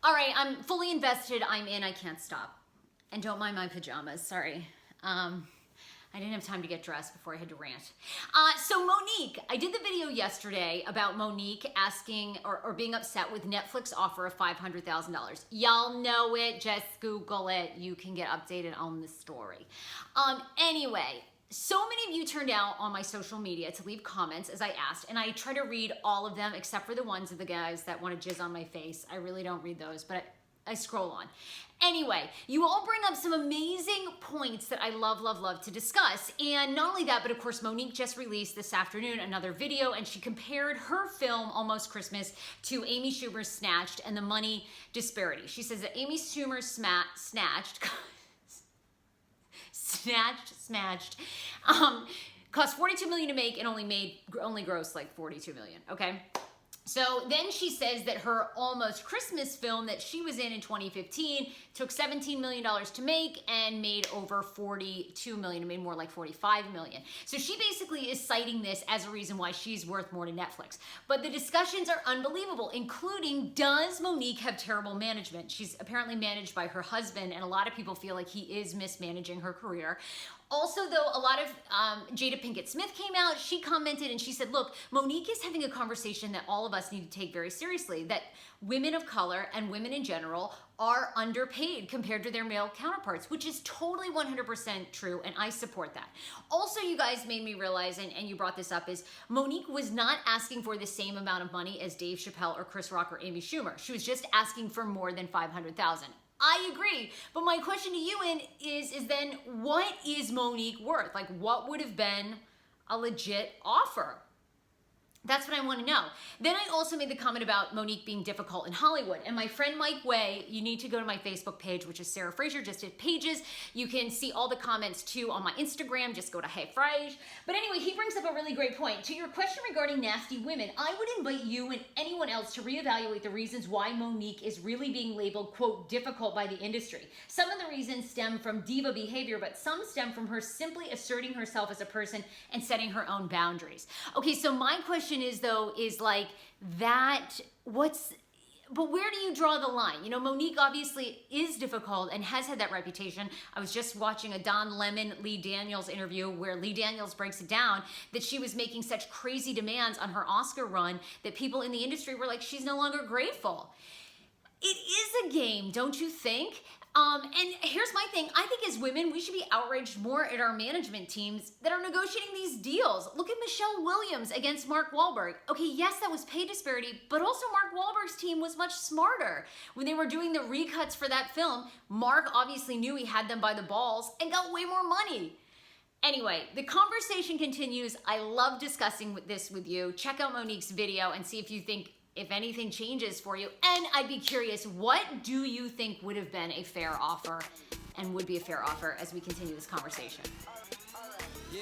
All right, I'm fully invested. I'm in. I can't stop. And don't mind my pajamas. Sorry. I didn't have time to get dressed before I had to rant. So Monique, I did the video yesterday about Monique asking or being upset with Netflix offer of $500,000. Y'all know it. Just Google it. You can get updated on the story. Anyway, so many of you turned out on my social media to leave comments as I asked, and I try to read all of them except for the ones of the guys that want to jizz on my face. I really don't read those, but I scroll on. Anyway, you all bring up some amazing points that I love to discuss. And not only that, but of course, Monique just released this afternoon another video, and she compared her film, Almost Christmas, to Amy Schumer's Snatched and the money disparity. She says that Amy Schumer's Snatched cost $42 million to make and only grossed like $42 million, okay? So then she says that her Almost Christmas film that she was in 2015 took $17 million to make and made over $42 million. It made more like $45 million. So she basically is citing this as a reason why she's worth more to Netflix. But the discussions are unbelievable, including, does Monique have terrible management? She's apparently managed by her husband, and a lot of people feel like he is mismanaging her career. Also, though, a lot of Jada Pinkett Smith came out. She commented and she said, look, Monique is having a conversation that all of us need to take very seriously, that women of color and women in general are underpaid compared to their male counterparts, which is totally 100% true, and I support that. Also, you guys made me realize, and you brought this up, is Monique was not asking for the same amount of money as Dave Chappelle or Chris Rock or Amy Schumer. She was just asking for more than $500,000. I agree, but my question to you is then what is Monique worth? Like, what would have been a legit offer? That's what I want to know. Then I also made the comment about Monique being difficult in Hollywood. And my friend Mike Way, you need to go to my Facebook page, which is Sarah Fraser, just hit pages. You can see all the comments too on my Instagram. Just go to Hey Frage. But anyway, he brings up a really great point. To your question regarding nasty women, I would invite you and anyone else to reevaluate the reasons why Monique is really being labeled, quote, difficult by the industry. Some of the reasons stem from diva behavior, but some stem from her simply asserting herself as a person and setting her own boundaries. Okay, so my question is like that, but where do you draw the line? You know, Monique obviously is difficult and has had that reputation. I was just watching a Don Lemon, Lee Daniels interview where Lee Daniels breaks it down that she was making such crazy demands on her Oscar run that people in the industry were like, she's no longer grateful. It is a game, don't you think? And here's my thing. I think as women, we should be outraged more at our management teams that are negotiating these deals. Look at Michelle Williams against Mark Wahlberg. Okay, yes, that was pay disparity, but also Mark Wahlberg's team was much smarter. When they were doing the recuts for that film, Mark obviously knew he had them by the balls and got way more money. Anyway, the conversation continues. I love discussing this with you. Check out Monique's video and see if you think if anything changes for you. And I'd be curious, what do you think would have been a fair offer and would be a fair offer as we continue this conversation? Yeah.